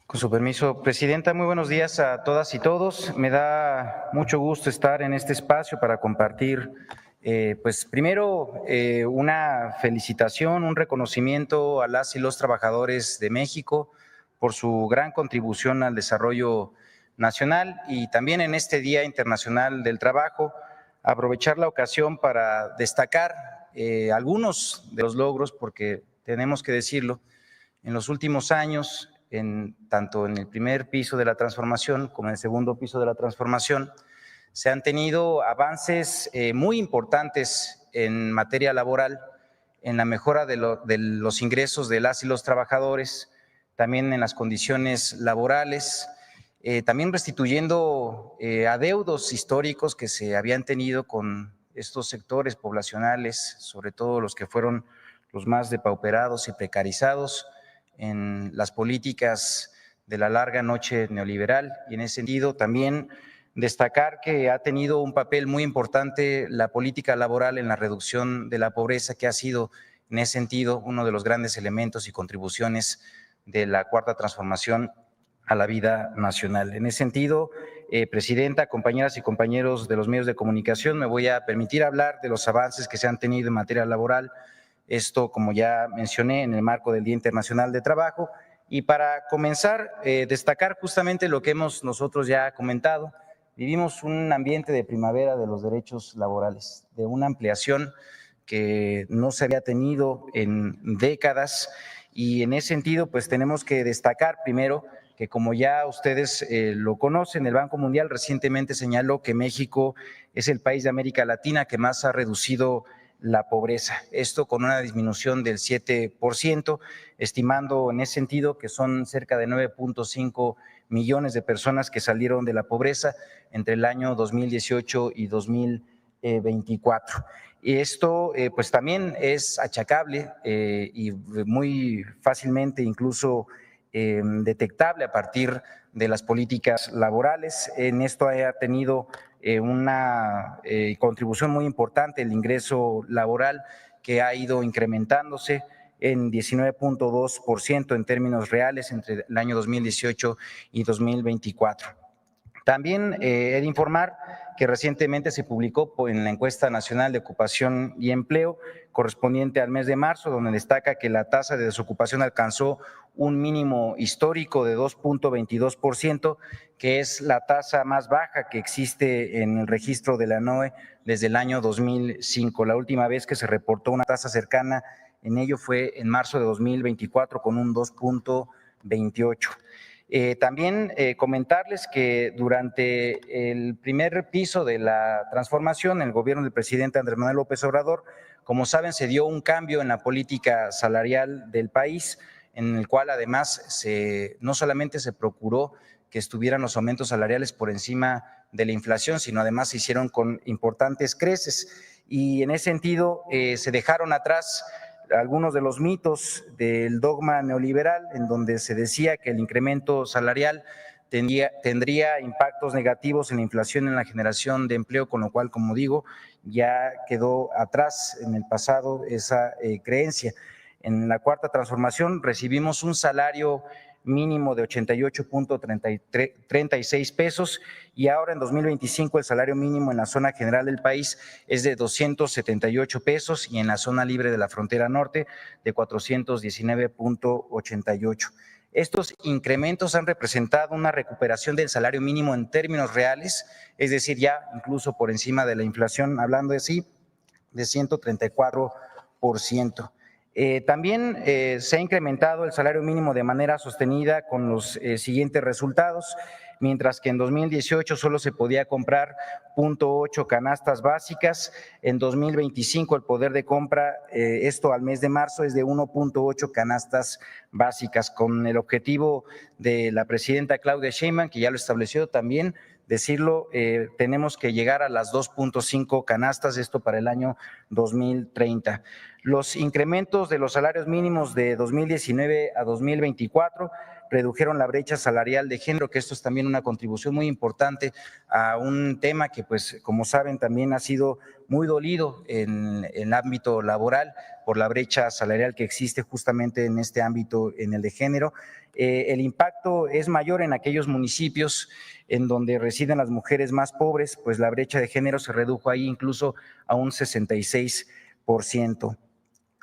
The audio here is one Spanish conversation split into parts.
Con su permiso, Presidenta, muy buenos días a todas y todos. Me da mucho gusto estar en este espacio para compartir, pues primero, una felicitación, un reconocimiento a las y los trabajadores de México por su gran contribución al desarrollo nacional y también en este Día Internacional del Trabajo, aprovechar la ocasión para destacar algunos de los logros, porque tenemos que decirlo, en los últimos años, tanto en el primer piso de la transformación como en el segundo piso de la transformación, se han tenido avances muy importantes en materia laboral, en la mejora de los ingresos de las y los trabajadores, también en las condiciones laborales, también restituyendo adeudos históricos que se habían tenido con estos sectores poblacionales, sobre todo los que fueron los más depauperados y precarizados en las políticas de la larga noche neoliberal, y en ese sentido también destacar que ha tenido un papel muy importante la política laboral en la reducción de la pobreza, que ha sido en ese sentido uno de los grandes elementos y contribuciones de la Cuarta Transformación a la vida nacional. En ese sentido, Presidenta, compañeras y compañeros de los medios de comunicación, me voy a permitir hablar de los avances que se han tenido en materia laboral. Esto, como ya mencioné, en el marco del Día Internacional de Trabajo. Y para comenzar, destacar justamente lo que hemos nosotros ya comentado. Vivimos un ambiente de primavera de los derechos laborales, de una ampliación que no se había tenido en décadas, y en ese sentido, pues tenemos que destacar primero que, como ya ustedes lo conocen, el Banco Mundial recientemente señaló que México es el país de América Latina que más ha reducido la pobreza, esto con una disminución del 7%, estimando en ese sentido que son cerca de 9.5 millones de personas que salieron de la pobreza entre el año 2018 y 2024. Y esto pues también es achacable y muy fácilmente incluso detectable a partir de las políticas laborales. En esto ha tenido una contribución muy importante el ingreso laboral, que ha ido incrementándose en 19.2% en términos reales entre el año 2018 y 2024. También he de informar que recientemente se publicó en la encuesta nacional de ocupación y empleo correspondiente al mes de marzo, donde destaca que la tasa de desocupación alcanzó un mínimo histórico de 2.22%, que es la tasa más baja que existe en el registro de la NOE desde el año 2005. La última vez que se reportó una tasa cercana en ello fue en marzo de 2024 con un 2.28. También comentarles que durante el primer piso de la transformación, el gobierno del presidente Andrés Manuel López Obrador, como saben, se dio un cambio en la política salarial del país, en el cual además no solamente se procuró que estuvieran los aumentos salariales por encima de la inflación, sino además se hicieron con importantes creces, y en ese sentido se dejaron atrás algunos de los mitos del dogma neoliberal, en donde se decía que el incremento salarial tendría impactos negativos en la inflación, en la generación de empleo, con lo cual, como digo, ya quedó atrás en el pasado esa creencia. En la Cuarta Transformación recibimos un salario mínimo de 88.36 pesos, y ahora en 2025 el salario mínimo en la zona general del país es de 278 pesos y en la zona libre de la frontera norte de 419.88. Estos incrementos han representado una recuperación del salario mínimo en términos reales, es decir, ya incluso por encima de la inflación, hablando así, de 134%. También se ha incrementado el salario mínimo de manera sostenida con los siguientes resultados. Mientras que en 2018 solo se podía comprar 0.8 canastas básicas, en 2025 el poder de compra, esto al mes de marzo, es de 1.8 canastas básicas, con el objetivo de la presidenta Claudia Sheinbaum, que ya lo estableció también, decirlo, tenemos que llegar a las 2.5 canastas, esto para el año 2030. Los incrementos de los salarios mínimos de 2019 a 2024 redujeron la brecha salarial de género, que esto es también una contribución muy importante a un tema que, pues, como saben, también ha sido muy dolido en el ámbito laboral por la brecha salarial que existe justamente en este ámbito, en el de género. El impacto es mayor en aquellos municipios en donde residen las mujeres más pobres, pues la brecha de género se redujo ahí incluso a un 66%.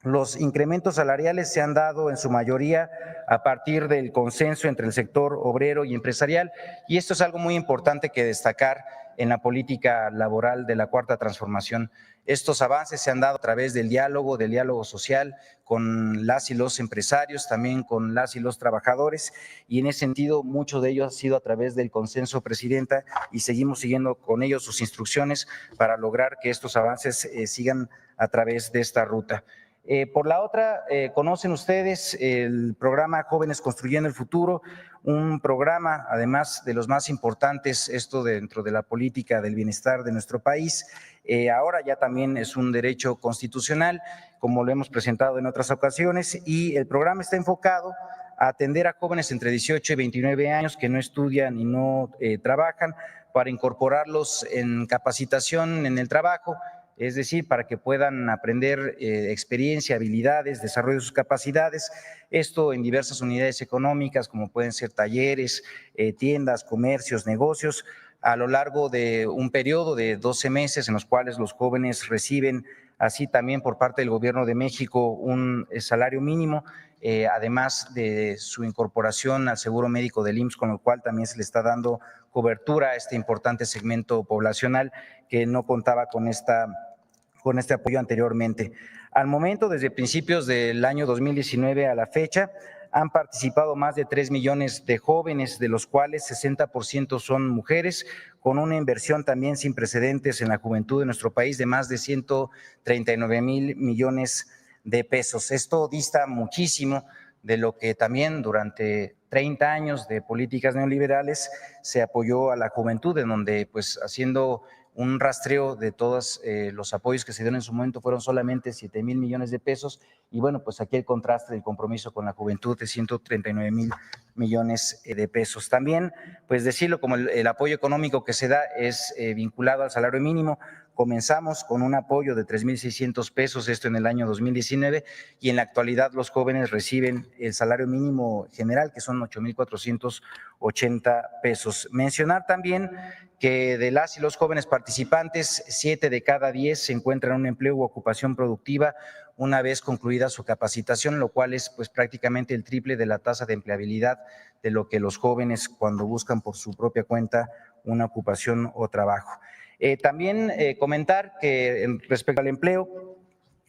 Los incrementos salariales se han dado en su mayoría a partir del consenso entre el sector obrero y empresarial, y esto es algo muy importante que destacar en la política laboral de la Cuarta Transformación. Estos avances se han dado a través del diálogo social con las y los empresarios, también con las y los trabajadores, y en ese sentido mucho de ello ha sido a través del consenso, Presidenta, y seguimos siguiendo con ellos sus instrucciones para lograr que estos avances sigan a través de esta ruta. Por la otra, conocen ustedes el programa Jóvenes Construyendo el Futuro, un programa, además de los más importantes, esto dentro de la política del bienestar de nuestro país. Ahora ya también es un derecho constitucional, como lo hemos presentado en otras ocasiones, y el programa está enfocado a atender a jóvenes entre 18 y 29 años que no estudian y no trabajan, para incorporarlos en capacitación en el trabajo, es decir, para que puedan aprender experiencia, habilidades, desarrollo de sus capacidades, esto en diversas unidades económicas, como pueden ser talleres, tiendas, comercios, negocios, a lo largo de un periodo de 12 meses en los cuales los jóvenes reciben, así también por parte del Gobierno de México, un salario mínimo, además de su incorporación al seguro médico del IMSS, con lo cual también se le está dando cobertura a este importante segmento poblacional que no contaba con este apoyo anteriormente. Al momento, desde principios del año 2019 a la fecha, han participado más de 3 millones de jóvenes, de los cuales 60% son mujeres, con una inversión también sin precedentes en la juventud de nuestro país de más de 139,000 millones de pesos. Esto dista muchísimo de lo que también durante 30 años de políticas neoliberales se apoyó a la juventud, en donde, pues, haciendo un rastreo de todos los apoyos que se dieron en su momento fueron solamente 7,000 millones de pesos, y bueno, pues aquí el contraste del compromiso con la juventud de 139,000 millones de pesos. También, pues decirlo, como el apoyo económico que se da es vinculado al salario mínimo. Comenzamos con un apoyo de 3,600 pesos, esto en el año 2019, y en la actualidad los jóvenes reciben el salario mínimo general, que son 8,480 pesos. Mencionar también que de las y los jóvenes participantes, 7 de cada 10 se encuentran en un empleo u ocupación productiva una vez concluida su capacitación, lo cual es, pues, prácticamente el triple de la tasa de empleabilidad de lo que los jóvenes cuando buscan por su propia cuenta una ocupación o trabajo. También comentar que respecto al empleo,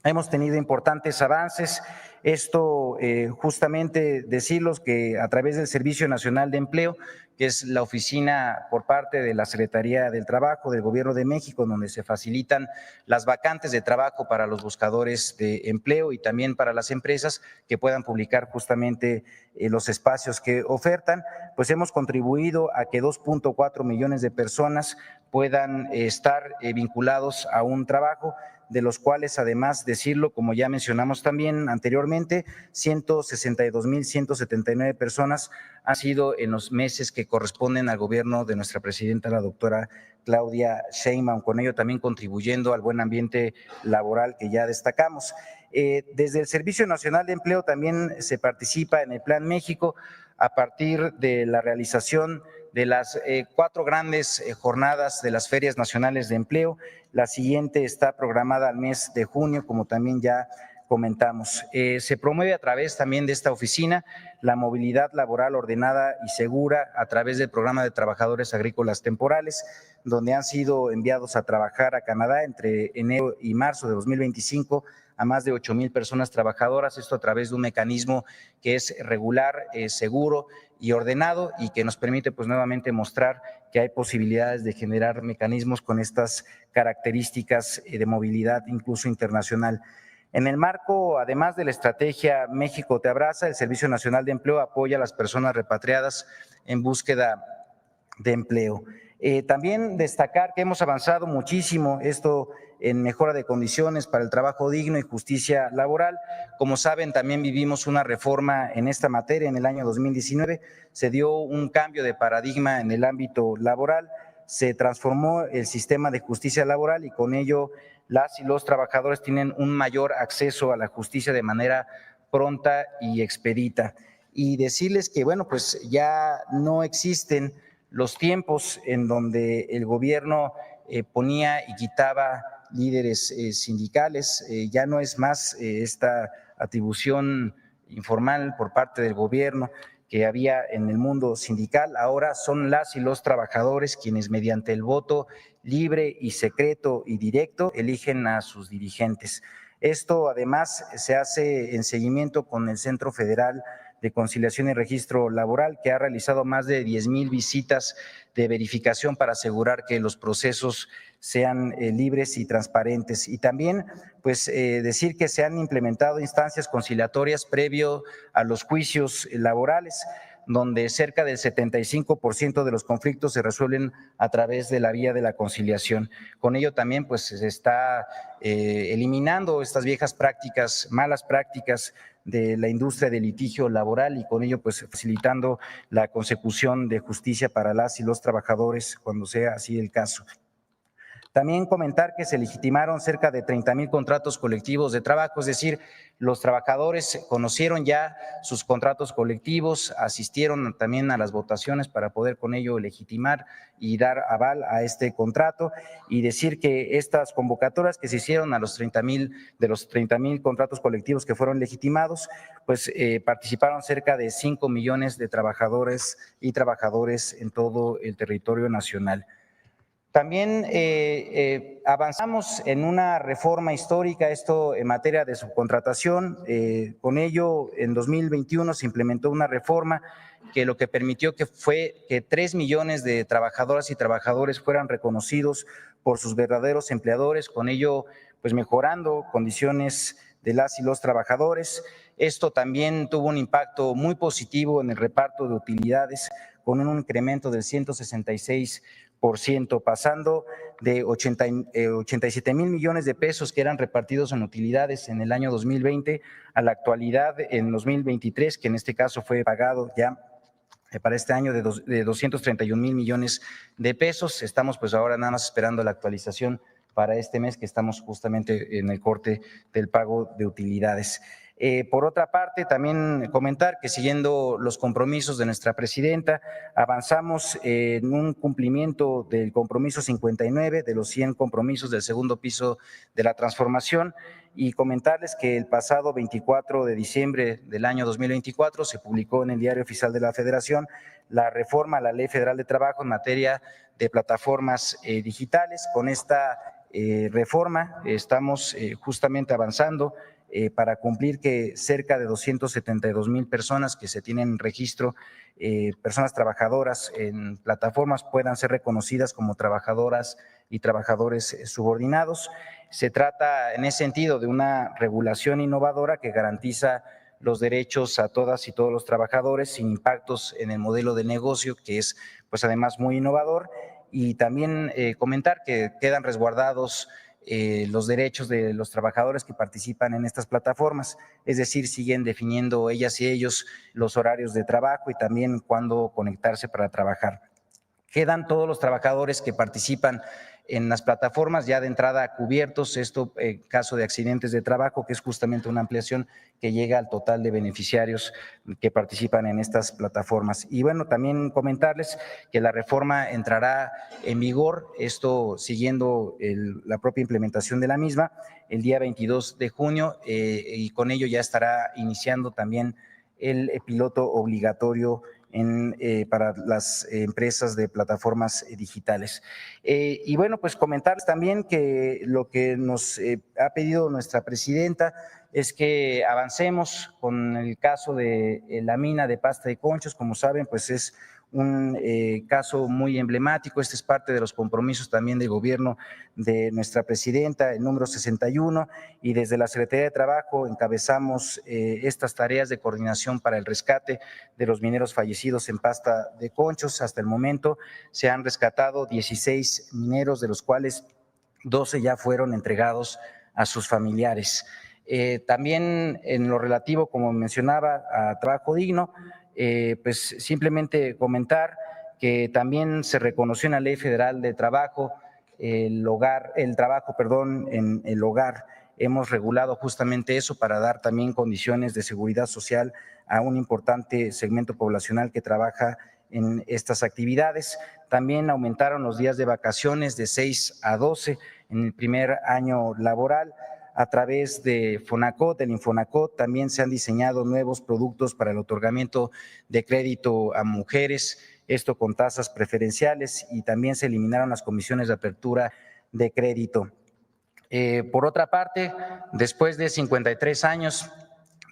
hemos tenido importantes avances. Esto justamente decirlos que a través del Servicio Nacional de Empleo, que es la oficina por parte de la Secretaría del Trabajo del Gobierno de México, donde se facilitan las vacantes de trabajo para los buscadores de empleo y también para las empresas que puedan publicar justamente los espacios que ofertan, pues hemos contribuido a que 2,4 millones de personas puedan estar vinculados a un trabajo, de los cuales, además decirlo, como ya mencionamos también anteriormente, 162,179 personas han sido en los meses que corresponden al gobierno de nuestra presidenta, la doctora Claudia Sheinbaum, con ello también contribuyendo al buen ambiente laboral que ya destacamos. Desde el Servicio Nacional de Empleo también se participa en el Plan México a partir de la realización de las 4 grandes jornadas de las ferias nacionales de empleo. La siguiente está programada al mes de junio, como también ya comentamos. Se promueve a través también de esta oficina la movilidad laboral ordenada y segura a través del programa de trabajadores agrícolas temporales, donde han sido enviados a trabajar a Canadá entre enero y marzo de 2025 a más de 8,000 personas trabajadoras, esto a través de un mecanismo que es regular, seguro y ordenado, y que nos permite, pues, nuevamente mostrar que hay posibilidades de generar mecanismos con estas características de movilidad incluso internacional. En el marco, además de la estrategia México te abraza, el Servicio Nacional de Empleo apoya a las personas repatriadas en búsqueda de empleo. También destacar que hemos avanzado muchísimo esto en mejora de condiciones para el trabajo digno y justicia laboral. Como saben, también vivimos una reforma en esta materia en el año 2019. Se dio un cambio de paradigma en el ámbito laboral, se transformó el sistema de justicia laboral y con ello las y los trabajadores tienen un mayor acceso a la justicia de manera pronta y expedita. Y decirles que, bueno, pues ya no existen los tiempos en donde el gobierno ponía y quitaba líderes sindicales, ya no es más esta atribución informal por parte del gobierno que había en el mundo sindical, ahora son las y los trabajadores quienes mediante el voto libre y secreto y directo eligen a sus dirigentes. Esto además se hace en seguimiento con el Centro Federal de Conciliación y Registro Laboral, que ha realizado más de 10,000 visitas de verificación para asegurar que los procesos sean libres y transparentes. Y también, pues, decir que se han implementado instancias conciliatorias previo a los juicios laborales, donde cerca del 75% de los conflictos se resuelven a través de la vía de la conciliación. Con ello también, pues, se está eliminando estas viejas prácticas, malas prácticas de la industria del litigio laboral y con ello pues facilitando la consecución de justicia para las y los trabajadores cuando sea así el caso. También comentar que se legitimaron cerca de 30,000 contratos colectivos de trabajo, es decir, los trabajadores conocieron ya sus contratos colectivos, asistieron también a las votaciones para poder con ello legitimar y dar aval a este contrato y decir que estas convocatorias que se hicieron a los 30,000 de los 30,000 contratos colectivos que fueron legitimados, pues participaron cerca de 5 millones de trabajadores y trabajadoras en todo el territorio nacional. También avanzamos en una reforma histórica, esto en materia de subcontratación. Con ello, en 2021 se implementó una reforma que lo que permitió que fue que 3 millones de trabajadoras y trabajadores fueran reconocidos por sus verdaderos empleadores, con ello pues mejorando condiciones de las y los trabajadores. Esto también tuvo un impacto muy positivo en el reparto de utilidades, con un incremento del 166%, pasando de 87,000 millones de pesos que eran repartidos en utilidades en el año 2020 a la actualidad en 2023, que en este caso fue pagado ya para este año de 231,000 millones de pesos. Estamos pues ahora nada más esperando la actualización para este mes que estamos justamente en el corte del pago de utilidades. Por otra parte, también comentar que siguiendo los compromisos de nuestra presidenta, avanzamos en un cumplimiento del compromiso 59 de los 100 compromisos del segundo piso de la transformación y comentarles que el pasado 24 de diciembre del año 2024 se publicó en el Diario Oficial de la Federación la reforma a la Ley Federal de Trabajo en materia de plataformas digitales. Con esta reforma estamos justamente avanzando para cumplir que cerca de 272,000 personas que se tienen en registro, personas trabajadoras en plataformas puedan ser reconocidas como trabajadoras y trabajadores subordinados. Se trata en ese sentido de una regulación innovadora que garantiza los derechos a todas y todos los trabajadores sin impactos en el modelo de negocio, que es pues además muy innovador, y también comentar que quedan resguardados los derechos de los trabajadores que participan en estas plataformas, es decir, siguen definiendo ellas y ellos los horarios de trabajo y también cuándo conectarse para trabajar. Quedan todos los trabajadores que participan en las plataformas ya de entrada cubiertos, esto en caso de accidentes de trabajo, que es justamente una ampliación que llega al total de beneficiarios que participan en estas plataformas. Y bueno, también comentarles que la reforma entrará en vigor, esto siguiendo la propia implementación de la misma, el día 22 de junio y con ello ya estará iniciando también el piloto obligatorio para las empresas de plataformas digitales. Y bueno, pues comentarles también que lo que nos ha pedido nuestra presidenta es que avancemos con el caso de la mina de Pasta de Conchos. Como saben, pues es un caso muy emblemático. Este es parte de los compromisos también de gobierno de nuestra presidenta, el número 61, y desde la Secretaría de Trabajo encabezamos estas tareas de coordinación para el rescate de los mineros fallecidos en Pasta de Conchos. Hasta el momento se han rescatado 16 mineros, de los cuales 12 ya fueron entregados a sus familiares. También en lo relativo, como mencionaba, a trabajo digno, pues simplemente comentar que también se reconoció en la Ley Federal de Trabajo el trabajo en el hogar. Hemos regulado justamente eso para dar también condiciones de seguridad social a un importante segmento poblacional que trabaja en estas actividades. También aumentaron los días de vacaciones de 6 a 12 en el primer año laboral. A través de Fonacot, del Infonacot, también se han diseñado nuevos productos para el otorgamiento de crédito a mujeres, esto con tasas preferenciales, y también se eliminaron las comisiones de apertura de crédito. Por otra parte, después de 53 años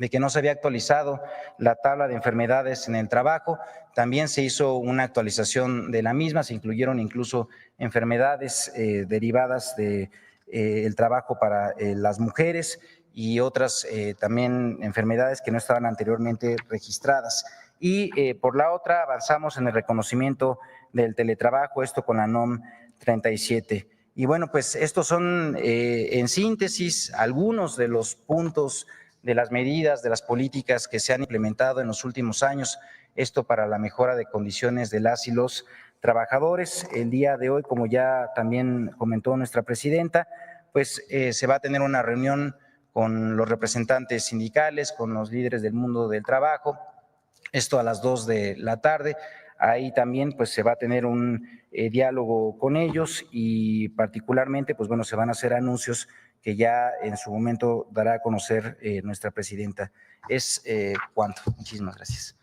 de que no se había actualizado la tabla de enfermedades en el trabajo, también se hizo una actualización de la misma, se incluyeron incluso enfermedades derivadas de el trabajo para las mujeres y otras también enfermedades que no estaban anteriormente registradas. Y por la otra, avanzamos en el reconocimiento del teletrabajo, esto con la NOM 37. Y bueno, pues estos son en síntesis algunos de los puntos de las medidas, de las políticas que se han implementado en los últimos años, esto para la mejora de condiciones de las y los trabajadores. El día de hoy, como ya también comentó nuestra presidenta, pues se va a tener una reunión con los representantes sindicales, con los líderes del mundo del trabajo, esto a las 2 de la tarde. Ahí también pues se va a tener un diálogo con ellos y particularmente pues bueno, se van a hacer anuncios que ya en su momento dará a conocer nuestra presidenta. Es cuanto. Muchísimas gracias.